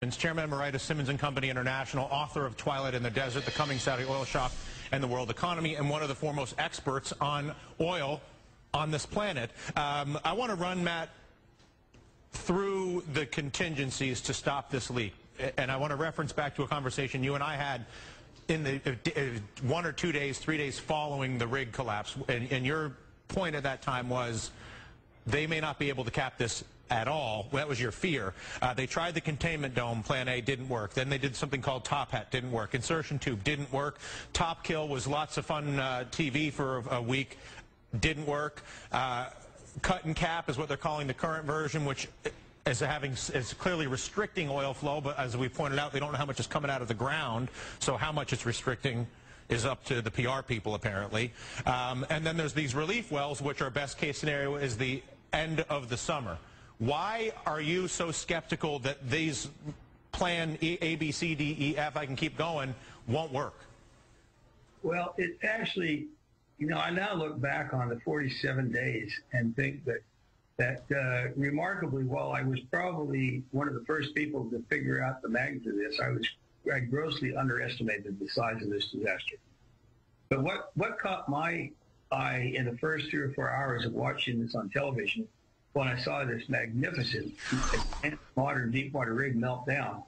Chairman Emeritus Simmons & Company International, author of Twilight in the Desert, The Coming Saudi Oil Shock and the World Economy, and one of the foremost experts on oil on this planet. I want to run, Matt, through the contingencies to stop this leak. And I want to reference back to a conversation you and I had in the 1 or 2 days, 3 days following the rig collapse. And your point at that time was they may not be able to cap this at all. That was your fear. They tried the containment dome, plan A, didn't work. Then they did something called top hat, didn't work. Insertion tube, didn't work. Top kill was lots of fun TV for a week, didn't work. Cut and cap is what they're calling the current version, which is clearly restricting oil flow, but as we pointed out, they don't know how much is coming out of the ground, so how much it's restricting is up to the PR people, apparently. And then there's these relief wells, which our best case scenario is the end of the summer. Why are you so skeptical that these plan A, B, C, D, E, F, I can keep going, won't work? Well, it actually, you know, I now look back on the 47 days and think that remarkably, while I was probably one of the first people to figure out the magnitude of this, I grossly underestimated the size of this disaster. But what caught my eye in the first 3 or 4 hours of watching this on television, when I saw this magnificent modern deep water rig melt down,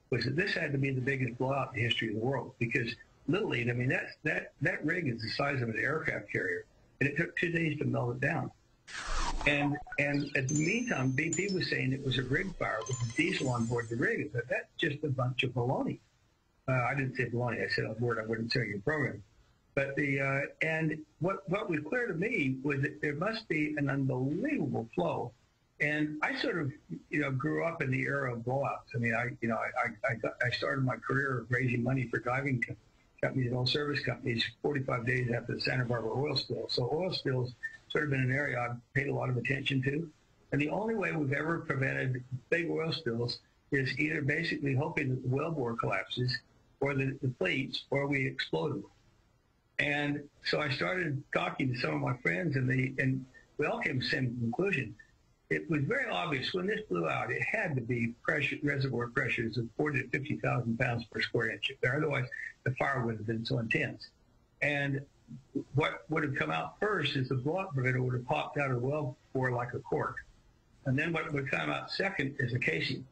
was that this had to be the biggest blowout in the history of the world. Because literally, I mean, that rig is the size of an aircraft carrier, and it took 2 days to melt it down. And at the meantime, BP was saying it was a rig fire with diesel on board the rig. But that's just a bunch of baloney. I didn't say baloney. I said a word I wouldn't say in your program. But and what was clear to me was that there must be an unbelievable flow. And I sort of, you know, grew up in the era of blowouts. I mean, I started my career raising money for diving companies and oil service companies 45 days after the Santa Barbara oil spill. So oil spills sort of been an area I've paid a lot of attention to. And the only way we've ever prevented big oil spills is either basically hoping that the wellbore collapses or the fleets, or we explode them. And so I started talking to some of my friends, and we all came to the same conclusion. It was very obvious when this blew out, it had to be reservoir pressures of 40 to 50,000 pounds per square inch. Otherwise, the fire would have been so intense. And what would have come out first is the blowout preventer would have popped out of the wellbore like a cork. And then what would come out second is the casing.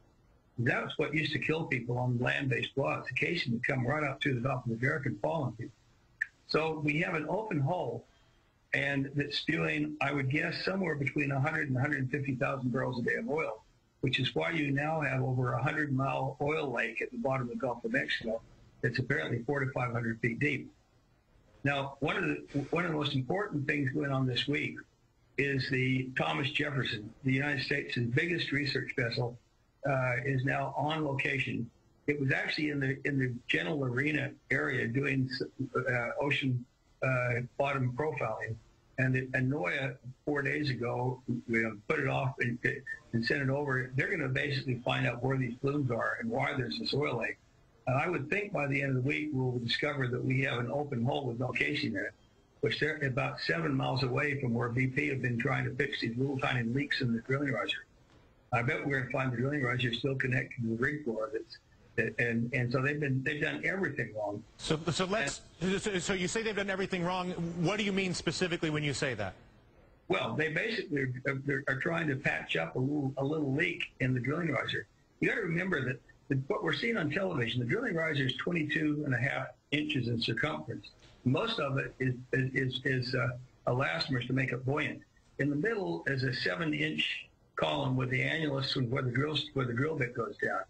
That was what used to kill people on land-based blowouts. The casing would come right up to the top of the derrick and fall on people. So we have an open hole, and that's spewing, I would guess, somewhere between 100 and 150,000 barrels a day of oil, which is why you now have over a 100-mile oil lake at the bottom of the Gulf of Mexico that's apparently 400 to 500 feet deep. Now, one of the most important things going on this week is the Thomas Jefferson, the United States' biggest research vessel, is now on location. It was actually in the General Arena area doing ocean bottom profiling, and NOAA 4 days ago put it off and sent it over. They're going to basically find out where these plumes are and why there's this oil lake. And I would think by the end of the week we'll discover that we have an open hole with no casing in it, which they're about 7 miles away from where BP have been trying to fix these little tiny leaks in the drilling riser. I bet we're going to find the drilling riser still connected to the rig floor. And so they've done everything wrong. So you say they've done everything wrong. What do you mean specifically when you say that? Well, they basically are trying to patch up a little leak in the drilling riser. You got to remember that what we're seeing on television, the drilling riser is 22.5 inches in circumference. Most of it is elastomers to make it buoyant. In the middle is a 7-inch column with the annulus where the drill bit goes down.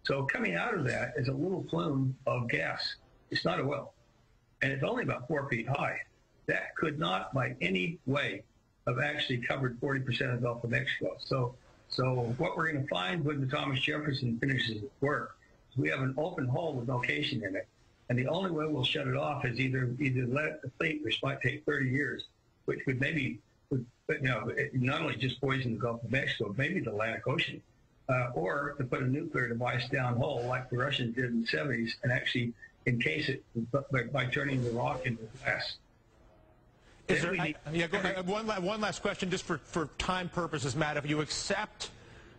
So coming out of that is a little plume of gas. It's not oil. And it's only about 4 feet high. That could not by any way have actually covered 40% of the Gulf of Mexico. So what we're going to find when the Thomas Jefferson finishes its work is we have an open hole with no casing in it. And the only way we'll shut it off is either let it deplete, which might take 30 years, which would maybe, not only just poison the Gulf of Mexico, maybe the Atlantic Ocean. Or to put a nuclear device down hole like the Russians did in the 70s and actually encase it by turning the rock into glass. One last question, just for time purposes, Matt. If you accept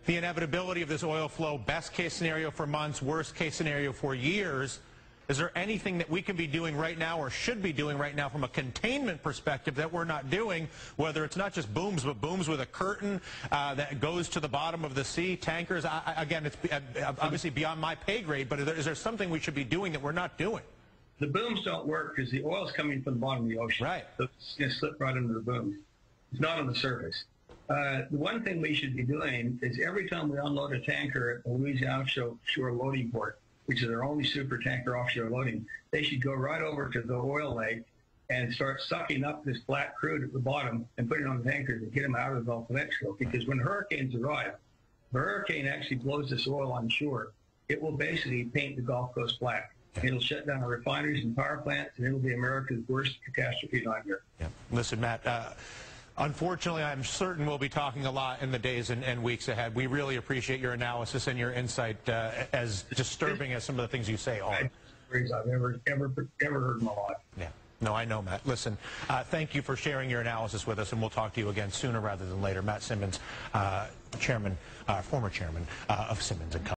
the inevitability of this oil flow, best case scenario for months, worst case scenario for years. Is there anything that we can be doing right now or should be doing right now from a containment perspective that we're not doing, whether it's not just booms, but booms with a curtain that goes to the bottom of the sea, tankers? Again, it's obviously beyond my pay grade, but is there something we should be doing that we're not doing? The booms don't work because the oil's coming from the bottom of the ocean. Right. So it's going to slip right into the booms. It's not on the surface. The one thing we should be doing is every time we unload a tanker at the Louisiana Offshore Loading Port, which is our only super tanker offshore loading, they should go right over to the oil lake and start sucking up this black crude at the bottom and put it on the tankers and get them out of the Gulf of Mexico. Because when hurricanes arrive, the hurricane actually blows this oil on shore. It will basically paint the Gulf Coast black. It'll shut down our refineries and power plants, and it'll be America's worst catastrophe nightmare. Yeah. Listen, Matt, unfortunately, I'm certain we'll be talking a lot in the days and weeks ahead. We really appreciate your analysis and your insight, as disturbing as some of the things you say are. I've ever heard in my life. Yeah. No, I know, Matt. Listen, thank you for sharing your analysis with us, and we'll talk to you again sooner rather than later. Matt Simmons, former chairman of Simmons & Company.